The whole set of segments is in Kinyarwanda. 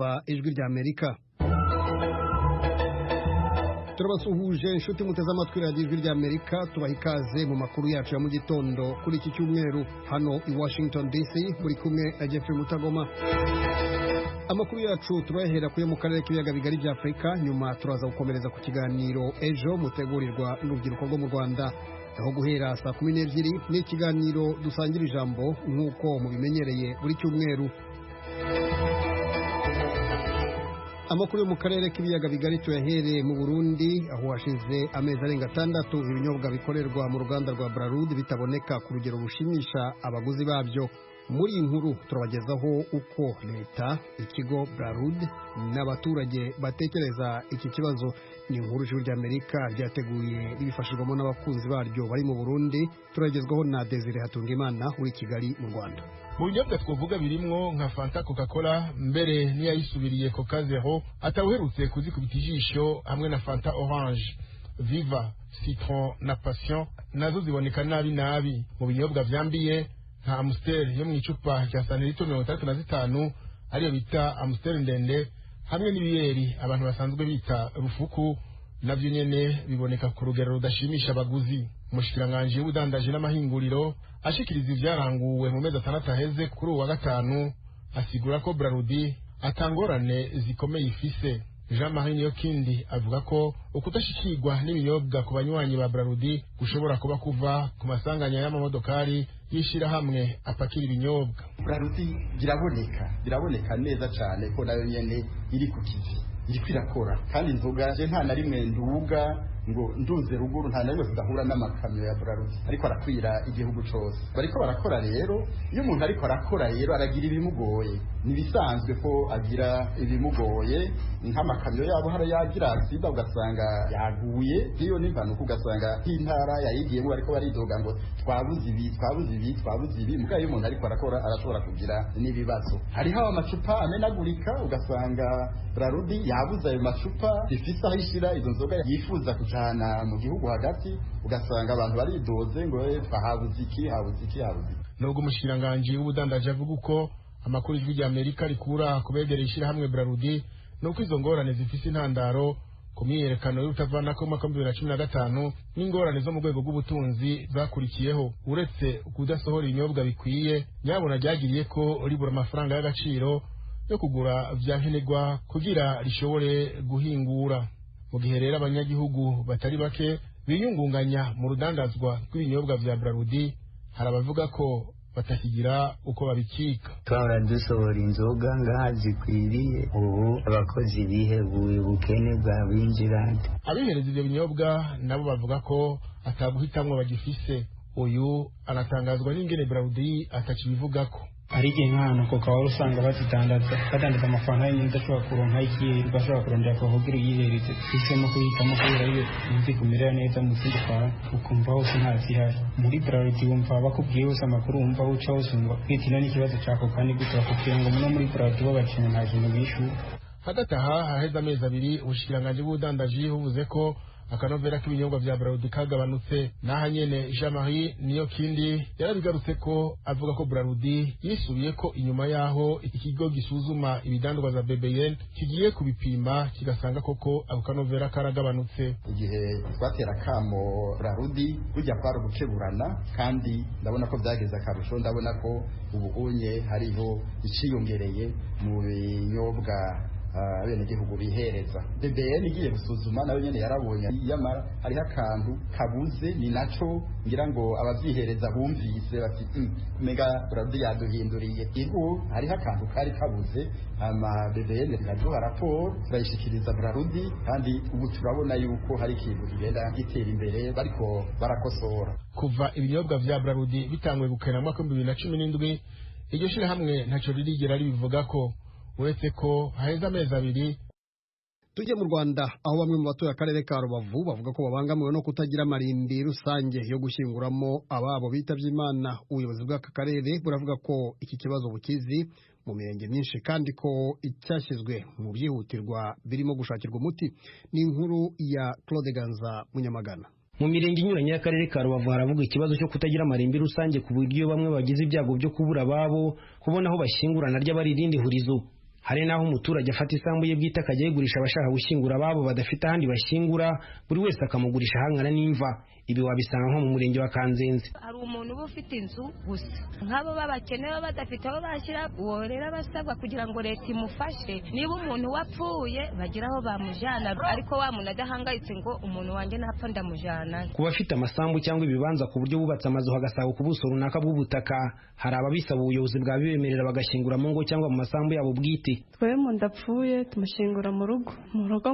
kumva ijwi rya Amerika. Turabasuhuje inshuti muteze amatwi radiyo ijwi rya Amerika, tubaha ikaze mu makuru yacu ya mu gitondo kuri iki cyumweru hano i Washington DC, muri kumwe na Jeffrey Mutagoma. Amakuru yacu turahera kuyo mu karere k'ibiyaga bigari bya Afrika, nyuma turaza gukomereza ku kiganiro ejo mutegurirwa n'urubyiruko rwo mu Rwanda, aho guhera saa 12 ni ikiganiro dusangira ijambo nk'uko mubimenyereye buri cyumweru. Amakuru yo mu karere k'ibiyaga bigari tuyahereye mu Burundi, aho hashize amezi arenga 6 ibinyobwa bikorerwa mu ruganda rwa Bralud bitaboneka ku rugero rushimisha abaguzi babyo. Muri inkuru turabagezaho uko leta, ikigo Bralud n'abaturage batekereza iki kibazo. Ni inkuru y'ijwi rya Amerika ryateguye ribifashijwemo n'abakunzi baryo bari mu Burundi. Turagezwaho na Desire Hatungimana uri Kigali mu Rwanda. Mu binyobwa twavuga birimwo nka Fanta, Coca-Cola, mbere niyayisubiriye Coca Zero atawuherutse kuzikubita ijisho, hamwe na Fanta Orange, Viva, Citron na Passion nazo ziboneka nabi. Mu binyobwa vyambiye nka Amstel yo mu icupa rya santilitro 35 ariyo bita Amstel ndende, hamwe n'ibiyeri abantu basanzwe bita rufuku, navyo nyene biboneka ku rugero rudashimisha abaguzi. Umushikiranganje w'ubudandaje n'amahinguriro ashikiriza ivyaranguwe mu mezi 6 aheze kuri uwa gatanu, asigura ko Bralud atangorane zikomeye ifise. Jean-Marie Niyokindi avuga ko ukudashikirwa n'ibinyobwa ku banywanyi ba Bralud gushobora kuba kuva ku masanganya y'amamodokari yishira hamwe apakira ibinyobwa. Bralud biraboneka neza cyane ko nayo nyene iri ku kivi, iri kwirakora, kandi inzoga je nta na rimwe nduga ngo ndunze ruguru, nta narimwe tudahura n'amakamyo ya Bralud ariko arakwira igihugu cose. Bariko barakora rero, iyo umuntu ariko arakora rero aragira ibimugoye, nibisanzwe ko agira ibimugoye, nk'amakamyo yabo hari yagira accident ugasanga yaguye, iyo n'impanuka ugasanga intara yayigiyemo ariko baridoga ngo twabuze ibi. Muga iyo umuntu ariko arakora arashobora kugira n'ibibazo. Hariho amacupa amenagurika, ugasanga Bralud yabuze ayo macupa ifise aho ishira izo nzoga yifuza kujana mu gihugu hagati, ugasanga abantu baridoze ngo habuze iki. Nubwo umushikiranganje w'ubudandaje avuga uko amakuru y'ijwi rya Amerika rikura kubegereye ishira hamwe Bralud, nuko izo ngorane zifise intandaro ku myiyerekano y'urutavanako mu 2015 n'ingorane zo mu rwego rw'ubutunzi zakurikiyeho. Uretse kudasohora ibinyobwa bikwiye, nyabona ryagiriye ko ribura amafaranga y'agaciro yo kugura vyankenerwa kugira rishobore guhingura. Mu gihe rero abanyagihugu batari bake biyungunganya mu rudandazwa rw'ibinyobwa vya Bralud, hari abavuga ko batakigira uko babikika. Twahora dusohora inzoga ngaha zikwiriye, ubu abakozi bihebuye ubukene bwa binjirante. Abihereza ivyo binyobwa nabo bavuga ko ataguhitamwo bagifise. Uyu anatangazwa n'ingene Bralud atakibivugako. Hari igihe nk'ahantu Coca-Cola usanga badandaza amafaranga y'inda ashobora kuronka ikintu bashobora kurondera kuvugira uyihereze, isemo kuhitamo kubera iyo uzi kumera neza mu zindi kwa ukumva hose nta zihari. Muri Bralud wumva bakubwiye hose amakuru, wumva uca hose ngo kwitina n'ikibazo cako kandi gute bakubwiye ngo muno muri Bralud babakina nta kintu bishyura. Hagati aha haheze amezi 2 ubushikiranganje bw'ubudandaji buvuze ko akanovera k'ibinyobwa vya Bralud kagabanutse. Naha nyene Jean-Marie Niyokindi yarabigarutse ko avuga ko Bralud yisubiye ko inyuma yaho ikigo gisuzuma ibidandwa za BBN kigiye kubipima kigasanga koko ako kanovera karagabanutse. Igihe twatera kamo Bralud kujya kwaro gukeburana, kandi ndabona ko byageze akarusho. Ndabona ko ubu unye hariho iciyongereye mu binyobwa abene gihugu bihereza. BBN igiye gusuzuma nayo nyene yarabonye yamara hariho akantu kabuze, ni naco ngira ngo abavyihereza bumvise bati mega Bralud yaduhinduriye igu, hariho akantu kari kabuze. Ama BBN iraduha raporo, turayishikiriza Bralud, kandi ubu turabona yuko hari ikintu kigenda gitera imbere, bariko barakosora. Kuva ibinyobwa vya Bralud bitangwe gukena mu 2017, iryo shira hamwe ntaco ririgera ribivuga ko, uretse ko haheze amezi 2. Tujye mu Rwanda, aho bamwe mu batuye akarere ka Rubavu bavuga ko babangamiwe no kutagira amarimbi rusange yo gushyinguramo ababo bitavye Imana. Ubuyobozi bw'aka karere buravuga ko iki kibazo bukizi mu mirenge myinshi, kandi ko icyashyizwe mu byihutirwa birimo gushakirwa umuti. Ni inkuru ya Claude Ganza Munyamagana. Mu mirenge inyuranye y'akarere ka Rubavu haravuga ikibazo cyo kutagira amarimbi rusange, ku buryo bamwe bagize ibyago byo kubura ababo kubona aho bashyingurana ry'abaririndi hurizo. hari naho umuturage afata isambu ye bwite akajya yigurisha abashaka gushyingura ababo badafite ahandi bashyingura, buri wese akamugurisha ahangana n'imva. Ibi wabisanga nko mu murenge wa Kanzenze. Hari umuntu uba ufite inzu gusa, nk'abo babakene baba badafite aho bashyira, uwo rero abasabwa kugira ngo leta imufashe, niba umuntu wapfuye bagira aho bamujyana, ariko wa muntu adahangayitse ngo umuntu wanjye napfa ndamujyana. Ku bafite amasambu cyangwa ibibanza ku buryo bubatse amazu hagasaba ku buso runaka bw'ubutaka, hari ababisaba ubuyobozi bwabibemerera bagashyingura mu ngo cyangwa mu masambu yabo bwite. Twebwe mu ndapfuye tumushyingura mu rugo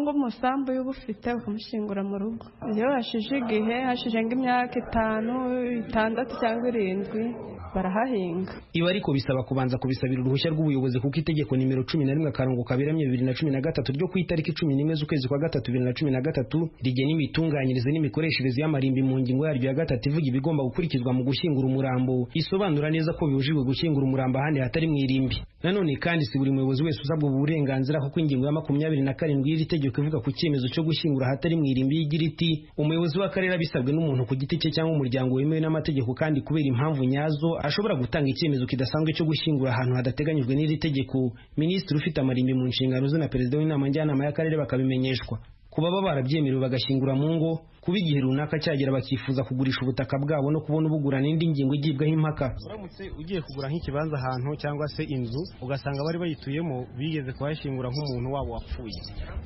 ngo mu sambu y'uba ufite bakamushyingura mu rugo. Iyo hashije igihe, hashije nk'imyaka 5, 6 cyangwa 7 barahahinga. Ibi ariko bisaba kubanza kubisabira uruhushya rw'ubuyobozi kuko itegeko nimero 11/2023 ryo ku itariki 11 z'ukwezi kwa 3 2013 rigena imitunganyirize n'imikoreshereze y'amarimbi mu ngingo yaryo ya 3 ivuga ibigomba gukurikizwa mu gushyingura umurambo. Isobanura neza ko bibujijwe gushyingura umurambo ahandi hatari mu irimbi. Nanone kandi si buri muyobozi wese usabwa uburenganzira kuko ingingo ya 27 y'iri tegeko ivuga ku cyemezo cyo gushyingura ahatari mu irimbi yigira iti umuyobozi w'akarere abisabwe n'umuntu ku giti cye cyangwa umuryango wemewe n'amategeko kandi kubera impamvu nyazo ashobora gutanga icyemezo kidasanzwe cyo gushyingura ahantu hadateganyijwe n'iri tegeko. Minisitiri ufite amarimbi mu nshingano ze na perezida w'inama njyanama y'akarere bakabimenyeshwa. Kuba barabyemerewe bagashingura mu ngo, kuba igihe runaka cyagera bakifuza kugurisha ubutaka bwabo no kubona ubugura n'indi ngingo igibwaho impaka. Uramutse ugiye kugura nk'ikibanza ahantu cyangwa se inzu ugasanga bari bayituyemo bigeze kuhashyingura nk'umuntu wabo wapfuye,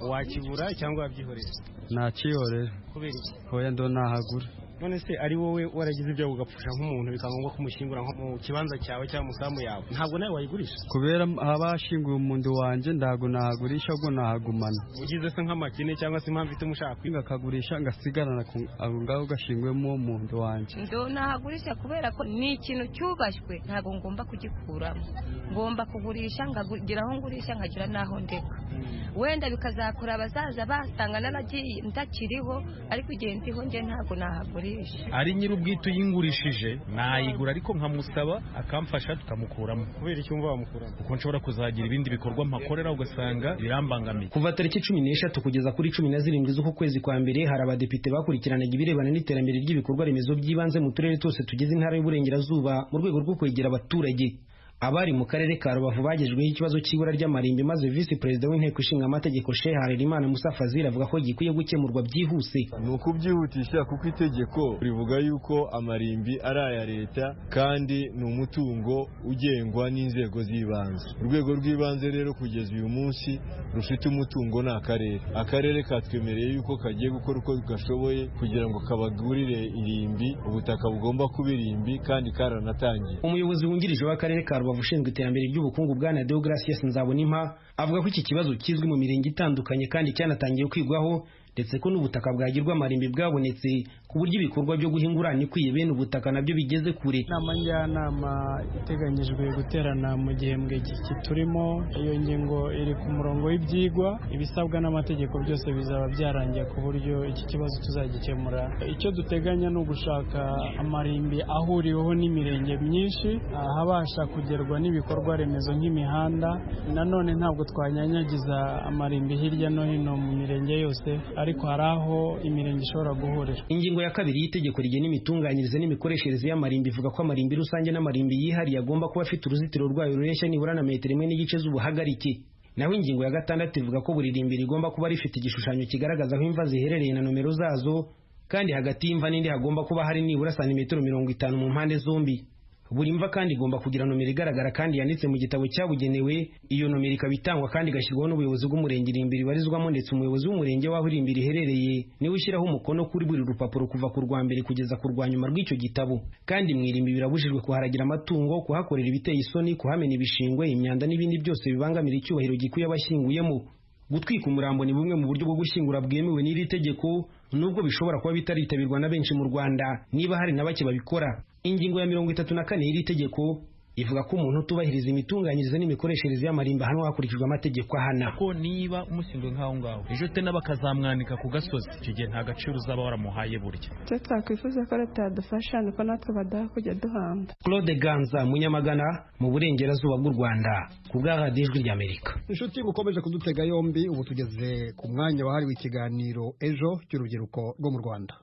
wakibura cyangwa wabyihorera? Nakihorera. Kubera iki? Hoya ndo nahagura. None se ari wowe waragize ibyo ugapfusha nk'umuntu bikangwa kumushyingura nko mu kibanza cyawe cyangwa musamu yawe, ntabwo nawe wayigurisha? Kubera abashinguye umuntu wanje ndago nahagurisha ubwo nahagumana. Ugize se nk'amakine cyangwa se impamvu ituma ushaka kwinga kagurisha ngasigarana aho ngaho gashingwemo umuntu wanje. Ndo nahagurisha kubera ko ni ikintu cyubashywe, ntabwo ngomba kugikuramo. Ngomba kugurisha ngagira aho ngurisha nkagira naho ndeka. Wenda bikazakora abazaza basanga naragiye ndakiriho, ariko igihe ndiho nje ntabwo nahagurisha. Ari nyir'ubwite uyingurishije nayigura ariko nkamusaba akamfasha tukamukuramo. Kubera icyo umva bamukuramo? Kuko nshobora kuzagira ibindi bikorwa mpakorera ugasanga birambangamiye. Kuva tariki 16 kugeza kuri 17 z'uku kwezi kwa mbere hari abadepite bakurikiranaga ibirebana n'iterambere ry'ibikorwa remezo by'ibanze mu turere twose tugize intara y'Uburengerazuba mu rwego rwo kwegera abaturage. Abari mu karere ka Rubavu bagejweho ikibazo cy'ibura ry'amarimbi maze Vice President w'inteko ishinga amategeko Sheikh Harerimana Musa Fazil avuga ko gikwiye gukemurwa byihuse. Nuko byihutisha kuko itegeko rivuga yuko amarimbi ari aya leta kandi ni umutungo ugengwa n'inzego z'ibanze. Urwego rw'ibanze rero kugeza uyu munsi rufite umutungo ni akarere katwemereye yuko kagiye gukora uko gashoboye kugira ngo kabagurire irimbi, ubutaka bugomba kuba irimbi kandi karanatangiye. Umuyobozi wungirije w'akarere ka Rubavu ushinzwe iterambere ry'ubukungu bwana Deogracias Nzabonimpa avuga ko iki kibazo kizwi mu mirenge itandukanye kandi cyanatangiye kwigwaho, ndetse ko n'ubutaka bwagirwa amarimbi bwabonetse ku buryo ibikorwa byo guhingurana ikwiye bene ubutaka nabyo bigeze kure. Inama njyanama iteganyijwe guterana mu gihembwe turimo, iyo ngingo iri ku murongo w'ibyigwa, ibisabwa n'amategeko byose bizaba byarangiye ku buryo iki kibazo tuzagikemura. Icyo duteganya ni ugushaka amarimbi ahuriweho n'imirenge myinshi, habasha kugerwa n'ibikorwa remezo nk'imihanda. Nanone ntabwo twanyanyagiza amarimbi hirya no hino mu mirenge yose, ariko hari aho imirenge ishobora guhurira. Ingingo ya kabiri y'itegeko rigena imitunganyirize n'imikoreshereze y'amarimbi ivuga ko amarimbi rusange n'amarimbi yihariye agomba kuba afite uruzitiro rwayo rureshya nibura na metero 1.5 z'ubuhagarike. Naho ingingo ya 6 ivuga ko buri rimbi rigomba kuba rifite igishushanyo kigaragaza aho imva ziherereye na nomero zazo, kandi hagati y'imva n'indi hagomba kuba hari nibura santimetero 50 mu mpande zombi. Buri mva kandi igomba kugira nomero igaragara kandi yanditse mu gitabo cyabugenewe. Iyo nomero ikaba itangwa kandi igashyirwaho n'ubuyobozi bw'umurenge irimbi ribarizwamo, ndetse umuyobozi w'umurenge w'aho irimbi riherereye niwe ushyiraho umukono kuri buri rupapuro kuva ku rwa mbere kugeza ku rwa nyuma rw'icyo gitabo. Kandi mu irimbi birabujijwe kuharagira amatungo, kuhakorera ibiteye isoni, kuhamena ibishingwe, imyanda n'ibindi byose bibangamira icyubahiro gikwiye abashyinguyemo. Gutwika umurambo ni bumwe mu buryo bwo gushyingura bwemewe n'iri tegeko, nubwo bishobora kuba bitaritabirwa na benshi mu Rwanda, niba hari na bake babikora. Ingingo ya 34 y'iri tegeko ivuga ko umuntu utubahiriza imitunganyirize n'imikoreshereze y'amarimbi ahanwa hakurikijwe amategeko ahana. Ko niba umushinzwe nk'aho ngaho ejo te n'abakazamwanika ku gasozi, icyo gihe nta gaciro uzaba waramuhaye burya. Cyo twakwifuza ko leta yadufasha nuko natwe badaha kujya duhamba. Claude Ganza, Munyamagana, mu Burengerazuba bw'u Rwanda, ku bwa Radio Ijwi ry'Amerika. Inshuti mukomeje kudutega yombi, ubu tugeze ku mwanya wahariwe ikiganiro ejo cy'urubyiruko rwo mu Rwanda.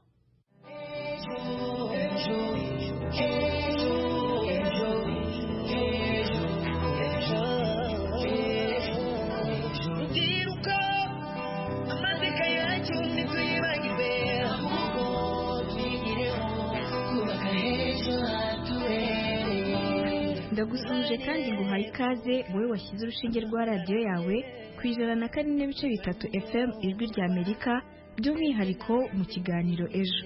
ndagusuje kandi nguhaye ikaze wowe washyize urushinge rwa radiyo yawe ku 104.3 FM ijwi rya Amerika, by'umwihariko mu kiganiro ejo.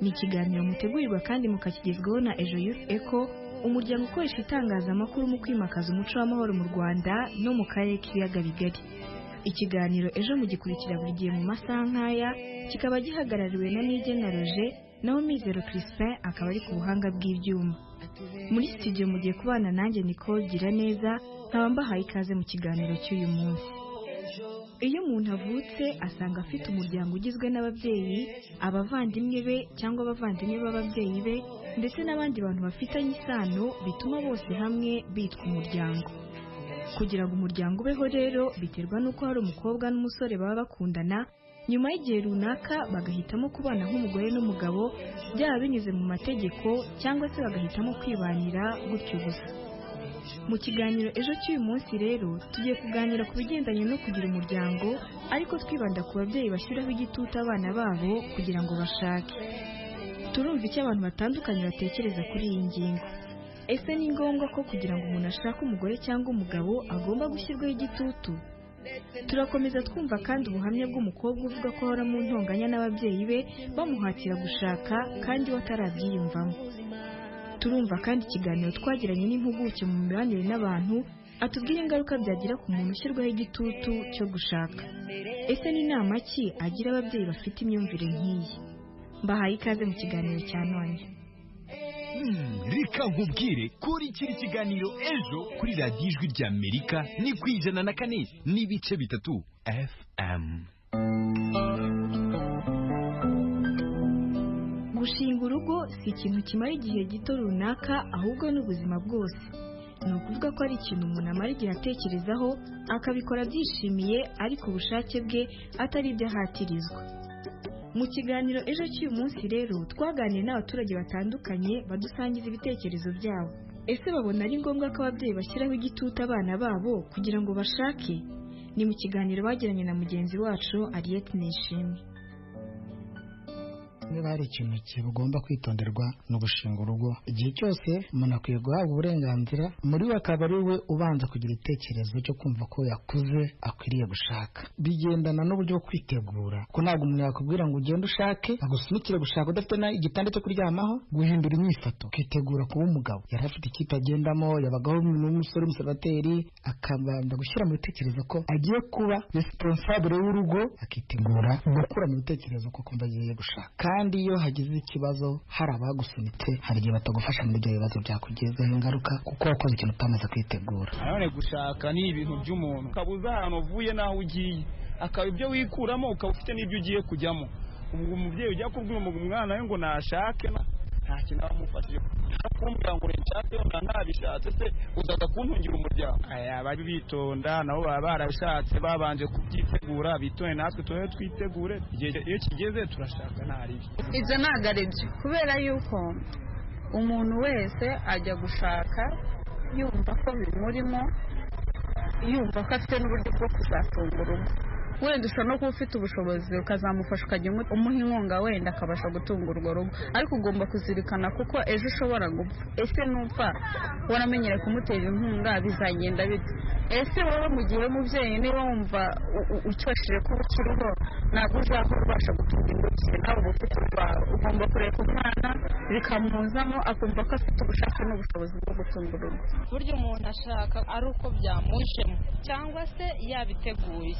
Ni ikiganiro mutegurirwa kandi mukakigezwaho na Ejo Youth Echo, umuryango ukoresha itangazamakuru mu kwimakaza umuco w'amahoro mu Rwanda no mu karere k'ibiyaga bigari. Ikiganiro ejo mugikurikira buri gihe mu masaha nk'aya, kikaba gihagarariwe na Nigena Roger, naho Mizero Crispin akaba ari ku buhanga bw'ibyuma. Muri studio mugiye kubana nanjye Nicole Giraneza, nkaba mbahaye ikaze mu kiganiro cy'uyu munsi. Iyo umuntu avutse asanga afite umuryango ugizwe n'ababyeyi, abavandimwe be cyangwa abavandimwe b'ababyeyi be, ndetse n'abandi bantu bafitanye isano bituma bose hamwe bitwa umuryango. Kugira ngo umuryango ubeho rero biterwa n'uko hari umukobwa n'umusore baba bakundana, nyuma y'igihe runaka bagahitamo kubana nk'umugore n'umugabo, byaba binyuze mu mategeko cyangwa se bagahitamo kwibanira gutyo gusa. Mu kiganiro ejo cy'uyu munsi rero tugiye kuganira ku bigendanye no kugira umuryango, ariko twibanda ku babyeyi bashyiraho igitutu abana babo kugira ngo bashake. Turumva icyo abantu batandukanye batekereza kuri iyi ngingo. Ese ni ngombwa ko kugira ngo umuntu ashake umugore cyangwa umugabo agomba gushyirwaho igitutu? Turakomeza twumva kandi ubuhamya bw'umukobwa uvuga ko ahora mu ntonganya n'ababyeyi be bamuhatira gushaka kandi we atarabyiyumvamo. Turumva kandi ikiganiro twagiranye n'impuguke mu mibanire n'abantu, atubwira ingaruka byagira ku muntu ushyirwaho igitutu cyo gushaka. Ese ni inama ki agira ababyeyi bafite imyumvire nk'iyi? Mbahaye ikaze mu kiganiro cya none. Reka nkubwire kuri kiri kiganiro ejo kuri radiyo ijwi rya Amerika ni ku 104.3 FM. Gushinga urugo si ikintu kimara igihe gito runaka, ahubwo n'ubuzima bwose. Ni ukuvuga ko ari ikintu umuntu amara igihe atekerezaho, akabikora abyishimiye, ariko ubushake bwe atari ibyo ahatirizwa. Mu kiganiro ejo cy'uyu munsi rero twaganiriye n'abaturage batandukanye badusangiza ibitekerezo byabo. Ese babona ari ngombwa ko ababyeyi bashyiraho igitutu abana babo kugira ngo bashake? Ni mu kiganiro bagiranye na mugenzi wacu Ariette Nishimwe. Niba hari ikintu kigomba kwitonderwa no gushinga urugo, igihe cyose umuntu akwiye guhabwa uburenganzira, muri we akaba ari we ubanza kugira itekerezo cyo kumva ko yakuze akwiriye gushaka. Bigendana n'uburyo bwo kwitegura, ko ntabwo umuntu yakubwira ngo ugende ushake, agusunikire gushaka udafite igitanda cyo kuryamaho. Guhindura imyifato, ukitegura kuba umugabo. Yari afite ikipe agendamo, yabagaho n'umusore w'umuservateri, akabanza gushyira mu bitekerezo ko agiye kuba responsable w'urugo, akitegura gukura mu bitekerezo ko kumva agiye gushaka. Kandi iyo hagize ikibazo hari abagusunitse, hari igihe batagufasha muri ibyo bibazo byakugezeho ingaruka, kuko wakoze ikintu utamaze kwitegura. None gushaka ni ibintu by'umuntu, ukabuza ahantu uvuye n'aho ugiye, akaba ibyo wikuramo ukaba ufite n'ibyo ugiye kujyamo. Ubwo umubyeyi ujya kubwira umwana we ngo nashake, nta kintu amufashije. Kumbwira ngo nshake ntabishatse, se uzaza kuntungira umuryango. Bari bitonda, nabo baba barabishatse, babanje kubyitegura, bitonde natwe tuwe twitegure, igihe iyo kigeze turashaka ntari. Ibyo ntabwo ari byo, kubera yuko umuntu wese ajya gushaka yumva ko bimurimo, yumva ko afite n'uburyo bwo kuzatunga urugo. Wenda ushobora no kuba ufite ubushobozi ukazamufasha ukajya umuha inkunga, wenda akabasha gutunga urwo rugo, ariko ugomba kuzirikana kuko ejo ushobora gupfa. Ese nupfa waramenyere kumutera inkunga, bizagenda bite? Ese wowe mu gihe umubyeyi niba wumva ucyosheje ko ukiriho, ntabwo uzahora ubasha gutunga intoki, nawe uba ufite urwawe. Ugomba kureka umwana bikamuzamo, akumva ko afite ubushake n'ubushobozi bwo gutunga urugo. Burya umuntu ashaka ari uko byamujemo cyangwa se yabiteguye.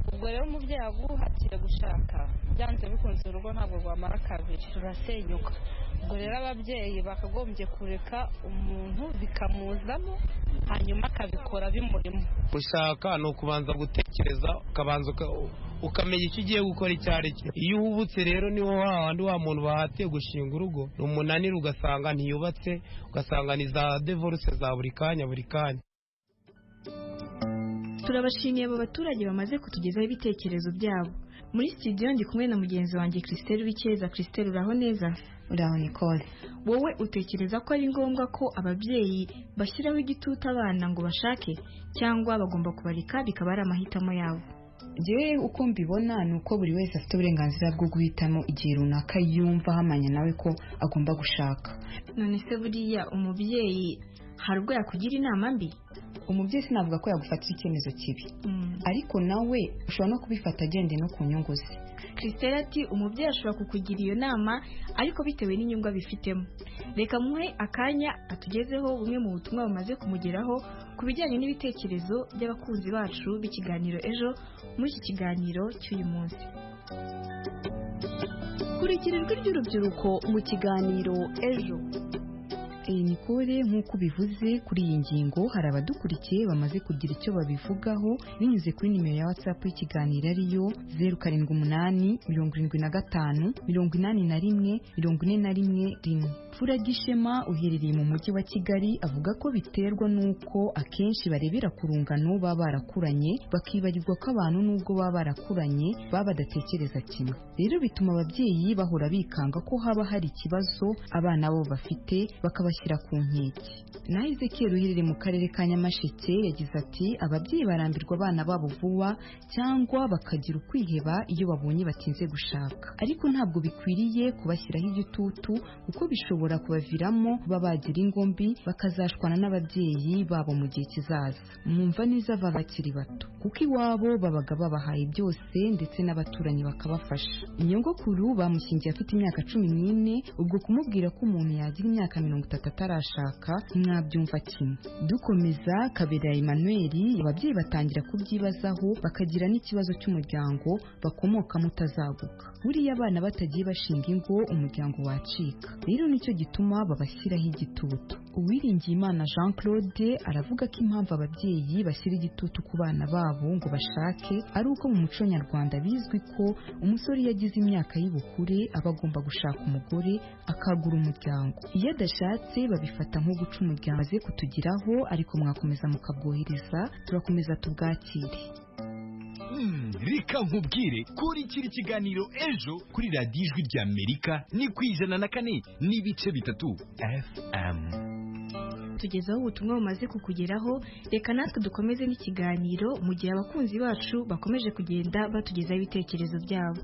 Ubwo rero umubyeyi aguhatire gushaka, byanze bikunze urugo ntabwo rwamara kabiri, rurasenyuka. Ubwo rero ababyeyi bakagombye kureka umuntu bikamuzamo, hanyuma akabikora bimurimo. Gushaka ni ukubanza gutekereza, ukabanza ukamenya icyo ugiye gukora icyo ari cyo. Iyo uhubutse rero niho hahandi wa muntu bahatiye gushinga urugo, ni umunaniro, ugasanga ntiyubatse, ugasanga ni za divorce za buri kanya buri kanya. Turabashimiye abo baturage bamaze kutugezaho ibitekerezo byabo. Muri studio ndi kumwe na mugenzi wanjye Christelle Wikeza. Christelle, uraho neza? Uraho Nicole. Wowe utekereza ko ari ngombwa ko ababyeyi bashyiraho igitutu abana ngo bashake, cyangwa bagomba kubareka bikaba ari amahitamo yabo? Jewe uko mbibona ni uko buri wese afite uburenganzira bwo guhitamo igihe runaka yumva hamanya nawe ko agomba gushaka. None se buriya umubyeyi hari ubwo yakugira inama mbi? Umubyeyi sinavuga ko yagufatira icyemezo kibi, ariko nawe ushobora no kubifata agendeye no ku nyungu ze. Christelle ati umubyeyi ashobora kukugira iyo nama ariko bitewe n'inyungu abifitemo. Reka muhe akanya atugezeho bumwe mu butumwa bumaze kumugeraho ku bijyanye n'ibitekerezo by'abakunzi bacu b'ikiganiro ejo muri iki kiganiro cy'uyu munsi. Kurikira ijwi ry'urubyiruko mu kiganiro ejo. Nicole nk'uko bivuze kuri iyi ngingo hari abadukurikiye bamaze kugira icyo babivugaho binyuze kuri nimero ya WhatsApp y'ikiganiro ariyo 0788758141. Furagishema uherereye mu mujyi wa Kigali avuga ko biterwa nuko akenshi barebera ku rungano baba barakuranye bakibagirwa ko abantu nubwo baba barakuranye baba badatekereza kimwe. Rero bituma ababyeyi bahora bikanga ko haba hari ikibazo abana bo bafite bakabashyira ku nkeke. Naho Ezekiel uherereye mu karere ka Nyamasheke yagize ati ababyeyi barambirwa abana babo vuba cyangwa bakagira ukwiheba iyo babonye batinze gushaka, ariko ntabwo bikwiriye kubashyiraho igitutu kuko bishobora kubaviramo kuba bagira ingombi bakazashwana n'ababyeyi babo mu gihe kizaza. Mwumva neza baba bakiri bato kuko iwabo babaga babahaye byose ndetse n'abaturanyi bakabafasha. Nyogokuru bamushyingiye afite imyaka 14, ubwo kumubwira ko umuntu yagira imyaka 30 atarashaka mwabyumva kimwe. Dukomeza Kabera Emmanuel ababyeyi batangira kubyibazaho bakagira n'ikibazo cy'umuryango bakomokamo utazaguka. Buriya abana batagiye bashinga ingo umuryango wacika, rero nicyo gituma babashyiraho igitutu. Uwiringiyimana Jean Claude aravuga ko impamvu ababyeyi bashyira igitutu ku bana babo ngo bashake ari uko mu muco nyarwanda bizwi ko umusore iyo agize imyaka y'ubukure aba agomba gushaka umugore akagura umuryango. Iyo adashatse babifata nko guca umuryango. Maze kutugiraho ariko mwakomeza mukabwohereza turakomeza tubwakire. Reka nkubwire kurikira ikiganiro ejo kuri radiyo ijwi rya Amerika ni ku 104.3 FM. Tugezaho ubutumwa bumaze kukugeraho, reka natwe dukomeze n'ikiganiro mu gihe abakunzi bacu bakomeje kugenda batugezaho ibitekerezo byabo.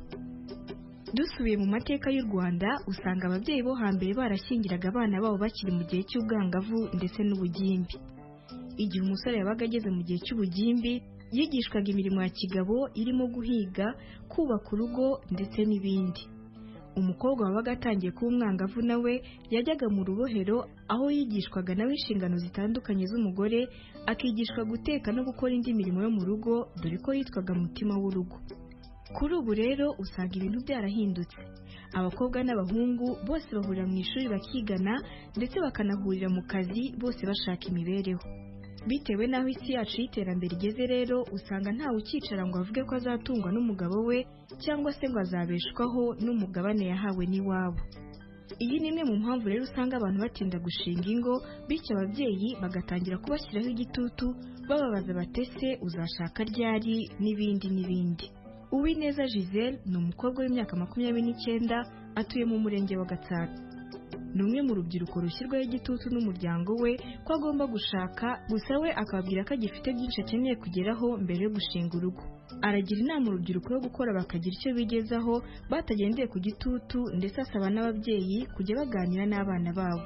Dusubiye mu mateka y'u Rwanda usanga ababyeyi bo hambere barashyingiraga abana babo bakiri mu gihe cy'ubwangavu ndetse n'ubugimbi. Igihe umusore yabaga ageze mu gihe cy'ubugimbi yigishwaga imirimo ya kigabo irimo guhiga, kubaka urugo ndetse n'ibindi. Umukobwa wabaga atangiye kuba umwangavu nawe yajyaga mu rubohero aho yigishwaga nawe inshingano zitandukanye z'umugore, akigishwa guteka no gukora indi mirimo yo mu rugo dore ko yitwaga mutima w'urugo. Kuri ubu rero usanga ibintu byarahindutse. Abakobwa n'abahungu bose bahurira mu ishuri bakigana ndetse bakanahurira mu kazi bose bashaka imibereho. Bitewe n'aho isi yacu y'iterambere igeze rero usanga ntawe ukicara ngo avuge ko azatungwa n'umugabo we cyangwa se ngo azabeshwaho n'umugabane yahawe n'iwabo. Iyi ni imwe mu mpamvu rero usanga abantu batinda gushinga ingo, bityo ababyeyi bagatangira kubashyiraho igitutu bababaza batese uzashaka ryari n'ibindi n'ibindi. Uwineza Giselle ni umukobwa w'imyaka 29 atuye mu murenge wa Gatsata. Ni umwe mu rubyiruko rushyirwaho igitutu n'umuryango we ko agomba gushaka, gusa we akababwira ko agifite byinshi akeneye kugeraho mbere yo gushinga urugo. Aragira inama urubyiruko yo gukora bakagira icyo bigezaho batagendeye ku gitutu ndetse asaba n'ababyeyi kujya baganira n'abana babo.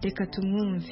Reka tumwumve.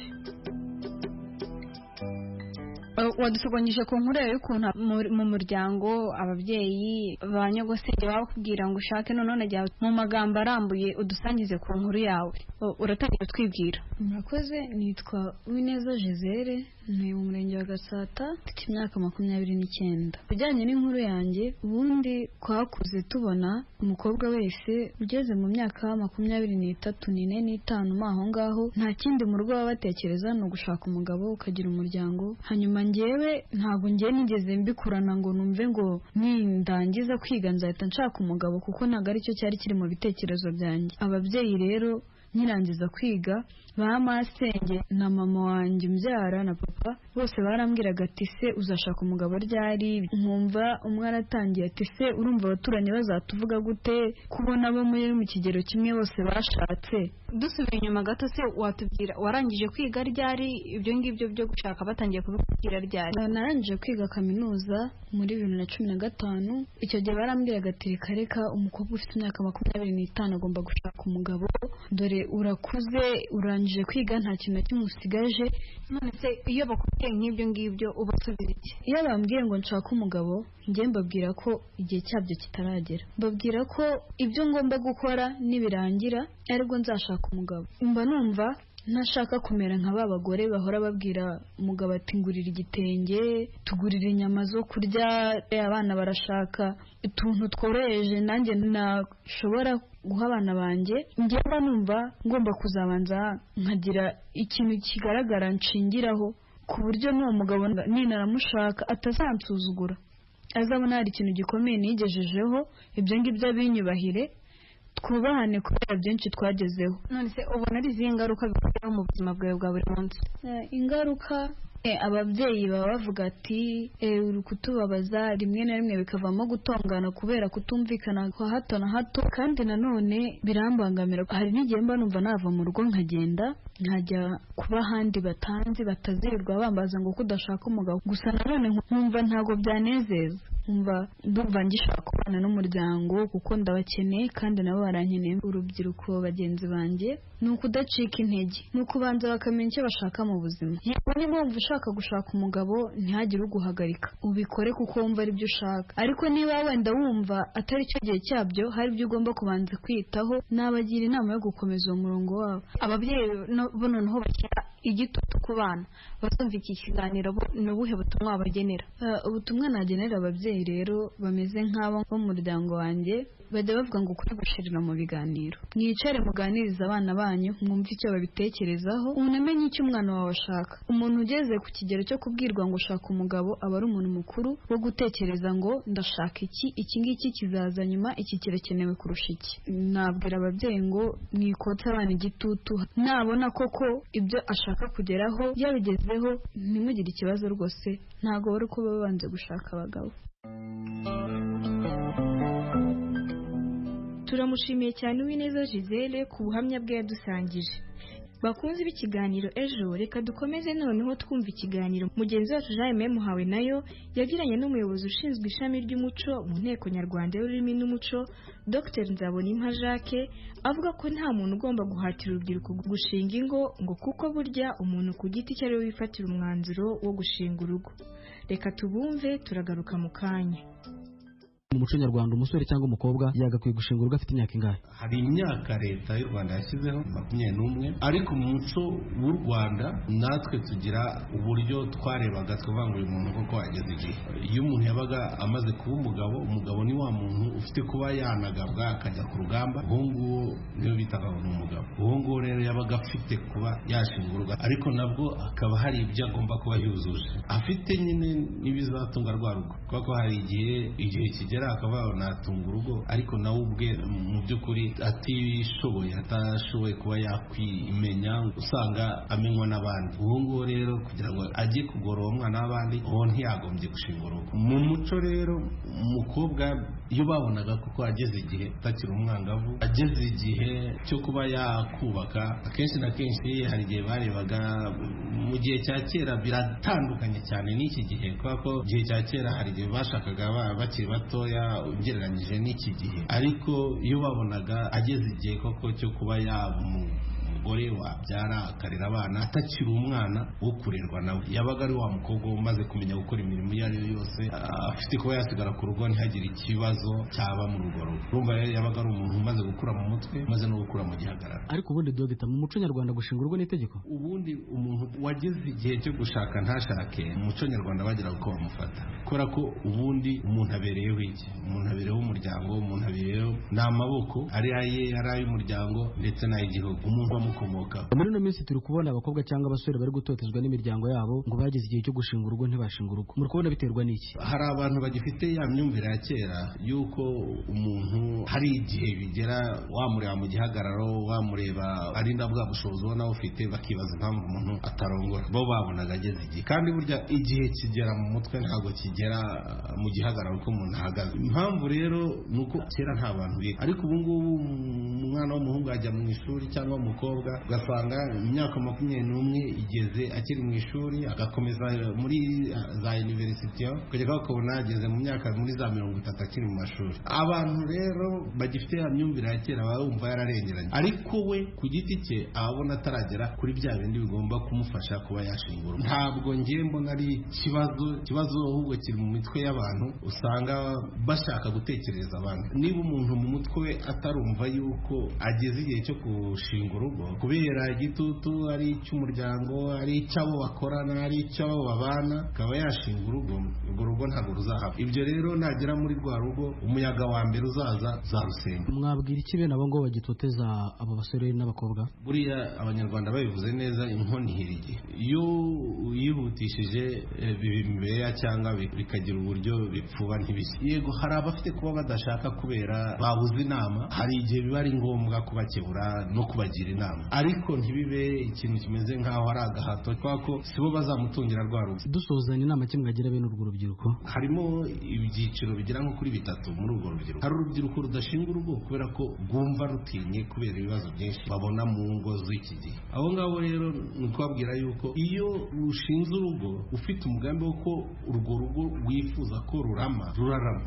Wadusogonyije ku nkuru y'ukuntu mu muryango ababyeyi ba nyogosenge bakubwira ngo ushake none ajya mu magambo arambuye udusangize ku nkuru yawe. Uratangira twibwira. Murakoze, nitwa Uwineza Giselle, ntuye mu murenge wa Gatsata, mfite imyaka 29. Bijyanye n'inkuru yanjye, ubundi twakuze tubona umukobwa wese ugeze mu myaka 23, 4, 5 aho ngaho nta kindi mu rugo baba batekereza no gushaka umugabo ukagira umuryango. Hanyuma njyewe ntabwo ngiye nigeze mbikurana ngo numve ngo nindangiza kwiga nzahita nshaka umugabo kuko ntabwo aricyo cyari kiri mu bitekerezo byanjye. Ababyeyi rero nkirangiza kwiga ba masenge na mama wanjye umbyara na papa bose barambwiraga ati se uzashaka umugabo ryari, nkumva umwe aratangiye ati se urumva abaturanyi bazatuvuga gute kubona abo muri mu kigero kimwe bose bashatse. Dusubiye inyuma gato, se watubwira warangije kwiga ryari? Ibyo ngibyo byo gushaka batangiye kubikubwira ryari? Narangije kwiga kaminuza muri 2015. Icyo gihe barambwiraga ati reka umukobwa ufite imyaka 25 agomba gushaka umugabo, dore urakuze urangije kwiga nta kintu kimwe usigaje. None se iyo bakubwiye nk'ibyo ngibyo ubasubiza iki? Iyo bambwiye ngo nshaka umugabo, njye mbabwira ko igihe cyabyo kitaragera, mbabwira ko ibyo ngomba gukora nibirangira aribwo nzashaka umugabo. Mba numva ntashaka kumera nka ba bagore bahora babwira umugabo ati ngurira igitenge, tugurira inyama zo kurya, abana barashaka utuntu tworoheje nanjye nashobora guha abana banjye. Njye mba numva ngomba kuzabanza nkagira ikintu kigaragara nshingiraho, ku buryo n'uwo mugabo ninaramushaka atazansuzugura, azabona hari ikintu gikomeye nigejejeho, ibyo ngibyo abinyubahire, twubahane kubera byinshi twagezeho. None se ubona ari izihe ngaruka bikugeraho mu buzima bwawe bwa buri munsi? Ingaruka ababyeyi baba bavuga ati uri kutubabaza, rimwe na rimwe bikavamo gutongana kubera kutumvikana kwa hato na hato, kandi nanone birambangamira. Hari n'igihe mba numva nava mu rugo nkagenda nkajya kuba ahandi batanzi batazirirwa bambaza ngo kudashaka umugabo, gusa nanone nkumva ntago byanezeza, ndumva ngishaka kubana n'umuryango kuko ndabakeneye kandi nabo barankeneye. Urubyiruko bagenzi banjye ni ukudacika intege, ni ukubanza bakamenya icyo bashaka mu buzima. Yego niba wumva ushaka gushaka umugabo ntihagire uguhagarika, ubikore kuko wumva ari byo ushaka, ariko niba wenda wumva atari cyo gihe cyabyo, hari ibyo ugomba kubanza kwitaho, nabagira inama yo gukomeza uwo murongo wabo. Ababyeyi bo noneho bashyira igitutu ku bana bazumva iki kiganiro, ni ubuhe butumwa wabagenera? Ubutumwa nagenera ababyeyi rero bameze nk'abo bo mu muryango wanjye, bajya bavuga ngo ukuri gushirira mu biganiro. Mwicare muganiriza abana banyu, mwumve icyo babitekerezaho, unamenye icyo umwana wawe ashaka. Umuntu ugeze ku kigero cyo kubwirwa ngo ushaka umugabo aba ari umuntu mukuru wo gutekereza ngo ndashaka iki ngiki kizaza nyuma, iki kirakenewe kurusha iki. Nabwira ababyeyi ngo mwikotse abana igitutu, nabona koko ibyo ashaka kugeraho yabigezeho, ntimugire ikibazo rwose, ntago bari kuba babanze gushaka abagabo. Turamushimiye cyane Uwineza Gisele ku buhamya bwe yadusangije. Bakunze b'ikiganiro ejo, reka dukomeze noneho twumva ikiganiro mugenzi wacu Jaime Muhawe nayo yagiranye n'umuyobozi ushinzwe ishami ry'umuco mu nteko nyarwanda y'ururimi n'umuco, Dr Nzabonimpa Jacques, avuga ko nta muntu ugomba guhatira urubyiruko gushinga ingo, ngo kuko burya umuntu ku giti cye ariwe wifatira umwanzuro wo gushinga urugo. Reka tubumve, turagaruka mu kanya. Mu muco nyarwanda umusore cyangwa umukobwa yagakwiye gushinga urugo afite imyaka ingahe? Hari imyaka leta y'u Rwanda yashyizeho 21, ariko mu muco w'u Rwanda natwe tugira uburyo twarebaga tuvuga ngo uyu muntu koko ageze igihe. Iyo umuntu yabaga amaze kuba umugabo ni wa muntu ufite kuba yanagabwa akajya ku rugamba, uwo nguwo niyo bitaga ngo umugabo. Uwo nguwo rero yabaga afite kuba yashinga urugo, ariko nabwo akaba hari ibyo agomba kuba yuzuje, afite nyine n'ibizatunga rwa rugo, kuko hari igihe kigera akaba natunga urugo ariko nawe ubwe mu by'ukuri atashoboye kuba yakwimenya, usanga amenywa n'abandi. Uwo nguwo rero kugira ngo ajye kugora uwo mwana w'abandi, uwo ntiyagombye gushinga urugo. Mu muco rero umukobwa iyo babonaga kuko ageze igihe atakiri umwangavu, ageze igihe cyo kuba yakubaka, akenshi na kenshi hari igihe barebaga, mu gihe cya kera biratandukanye cyane n'iki gihe, kuko igihe cya kera hari igihe bashakaga bakiri bato ugereranyije n'iki gihe, ariko iyo babonaga ageze igihe koko cyo kuba yaba umugore wabyara akarera abana atakiri umwana wo kurerwa nawe, yabaga ari wa mukobwa umaze kumenya gukora imirimo iyo ari yo yose, afite kuba yasigara ku rugo ntihagire ikibazo cyaba mu rugo rwe. Urumva rero yabaga ari umuntu umaze gukura mu mutwe, umaze no gukura mu gihagararo. Ariko ubundi dogita, mu muco nyarwanda gushinga urugo n'itegeko? Ubundi umuntu wageze igihe cyo gushaka ntashake, mu muco nyarwanda bagira uko bamufata, kubera ko ubundi umuntu abereyeho iki? Umuntu abereyeho umuryango, umuntu abereyeho ni amaboko ari aye, ari ay'umuryango ndetse n'ay'igihugu. Umuntu bamukomokaho. Muri no minsi turi kubona abakobwa cyangwa abasore bari gutotezwa n'imiryango yabo ngo bageze igihe cyo gushinga urugo ntibashinga urugo. Muri kubona biterwa n'iki? Hari abantu bagifite ya myumvire ya kera yuko umuntu hari igihe bigera wamureba mu gihagararo, wamureba ari na bwa bushobozi ubona ufite, bakibaza impamvu umuntu atarongora. Bo babonaga ageze igihe, kandi burya igihe kigera mu mutwe ntabwo kigera mu gihagararo ko umuntu ahagaze. Impamvu rero ni uko kera nta bantu biga, ariko ubu ngubu umwana w'umuhungu ajya mu ishuri cyangwa umukobwa ugasanga imyaka 21 igeze akiri mu ishuri, agakomeza muri za university kugeza bakabona ageze mu myaka muri za 30 akiri mu mashuri. Abantu rero bagifite ya myumvire ya kera bumva yararengeranye, ariko we ku giti cye abona ataragera kuri bya bindi bigomba kumufasha kuba yashingura. Ntabwo ngiye mbona ari ikibazo ahubwo kiri mu mitwe y'abantu, usanga bashaka gutekereza abantu. Niba umuntu mu mutwe we atarumva yuko ageze igihe cyo gushinga urugo kubera igitutu ari icy'umuryango, ari icy'abo bakorana, ari icy'abo babana, akaba yashinga urugo, urwo rugo ntabwo ruzahaba. Ibyo rero nagera muri rwa rugo umuyaga wa mbere uzaza zarusenga. Mwabwira iki bene abo ngo bagitoteza abo basore n'abakobwa? Buriya abanyarwanda babivuze neza, inkoni ihirige. Iyo uyihutishije bibimeya cyangwa bikagira uburyo bipfuba ntibishye. Yego hari abafite kuba badashaka kubera babuze inama, hari igihe biba ari ngombwa kubakebura no kubagira inama, ariko ntibibe ikintu kimeze nk'aho ari agahato twako sibo bazamutungira rwa rugo. Dusozanya inama kimwe agira bene urwo rubyiruko, harimo ibyiciro bigera nko kuri 3 muri urwo rubyiruko. Hari urubyiruko rudashinga urugo kubera ko rwumva rutinye kubera ibibazo byinshi babona mu ngo z'iki gihe. Abo ngabo rero ni ukubabwira yuko iyo ushinze urugo ufite umugambi wo ko urwo rugo wifuza ko rurarama,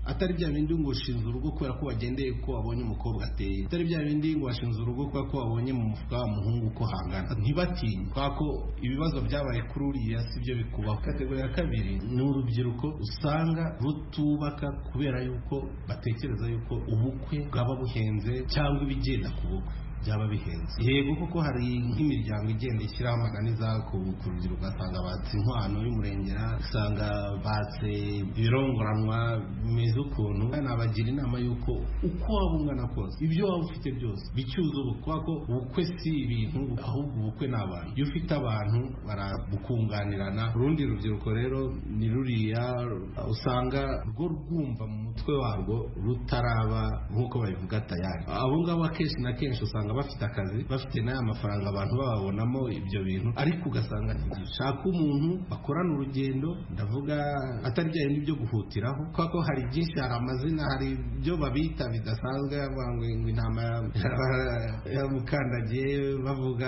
atari bya bindi ngo ushinze urugo kubera ko wagendeye ko wabonye umukobwa ateye, atari bya bindi ngo washinze urugo kubera ko wabonye mu mufuka w'umuhungu ko hangana. Ntibatinye kubera ko ibibazo byabaye kuri uriya sibyo bikubaho. Kategori ya kabiri ni urubyiruko usanga rutubaka kubera yuko batekereza yuko ubukwe bwaba buhenze cyangwa ibigenda ku bukwe byaba bihenze. Yego kuko hari nk'imiryango igenda ishyiraho amananiza ku rubyiruko, ugasanga batse inkwano y'umurengera, usanga batse ibirongoranwa bimeze ukuntu. Nabagira inama y'uko uko waba ungana kose, ibyo waba ufite byose bicyuza ubukwe, kuko ubukwe si ibintu ahubwo ubukwe ni abantu. Iyo ufite abantu barabukunganirana. Urundi rubyiruko rero ni ruriya usanga rwo rwumva mu mutwe warwo rutaraba nk'uko babivuga tayari. Abo ngabo akenshi na kenshi usanga bafite akazi, bafite n'aya mafaranga abantu bababonamo ibyo bintu, ariko ugasanga ntishaka umuntu bakorana urugendo. Ndavuga atari bya bindi byo guhutiraho, kuko hari byinshi, hari amazina, hari ibyo babita bidasanzwe, ngo intama ya mukandagiye, bavuga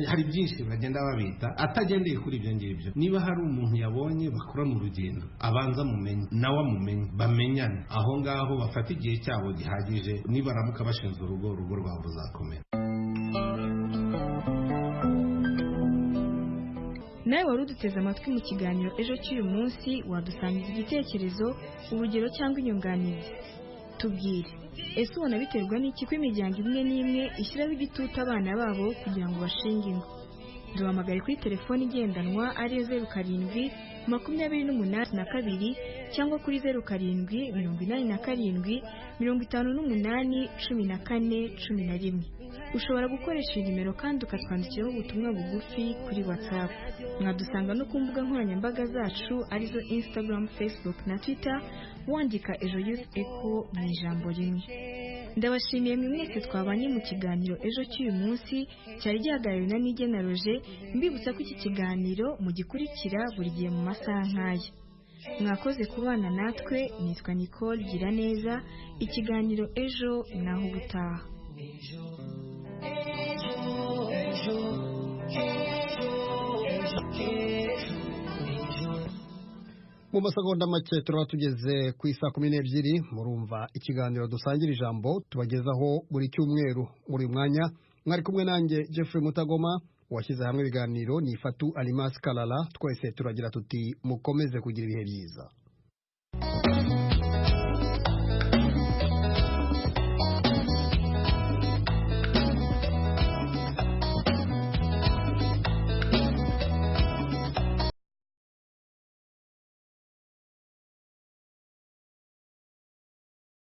hari byinshi bagenda babita atagendeye kuri ibyo ngibyo. Niba hari umuntu yabonye bakorana urugendo, abanza mumenye nawe amumenye, bamenyane aho ngaho, bafata igihe cyabo gihagije. Nibaramuka bashinze urugo rwabo ruzakomera. nawe wari uduteze amatwi mu kiganiro ejo cy'uyu munsi, wadusangiza igitekerezo, urugero cyangwa inyunganizi. Tubwire, ese ubona biterwa n'iki ko imiryango imwe n'imwe ishyiraho igitutu abana babo kugira ngo bashinge ingo? Duhamagare kuri telefoni igendanwa ariyo 0728 cyangwa kuri 0787581411. Ushobora gukoresha iyi nimero kandi ukatwandikiraho ubutumwa bugufi kuri WhatsApp. Mwadusanga no ku mbuga nkoranyambaga zacu arizo Instagram, Facebook na Twitter, wandika Ejo Youth Echo mu ijambo rimwe. Ndabashimiye mwe mwese twabanye mu kiganiro ejo cy'uyu munsi, cyari gihagarariwe na Nigena Roger. Mbibutsa ko iki kiganiro mugikurikira buri gihe mu masaha nk'aya. Mwakoze kubana natwe. Nitwa Nicole Giraneza. Ikiganiro ejo naho ubutaha. Mu masegonda make turaba tugeze ku isa 12. Murumva ikiganiro dusangira ijambo tubagezaho buri cyumweru. Muri mwanya mwari kumwe nanjye Jeffrey Mutagoma, washyize hamwe ibiganiro ni Fatu Alimas Kalala. Twese turagira tuti mukomeze kugira ibihe byiza.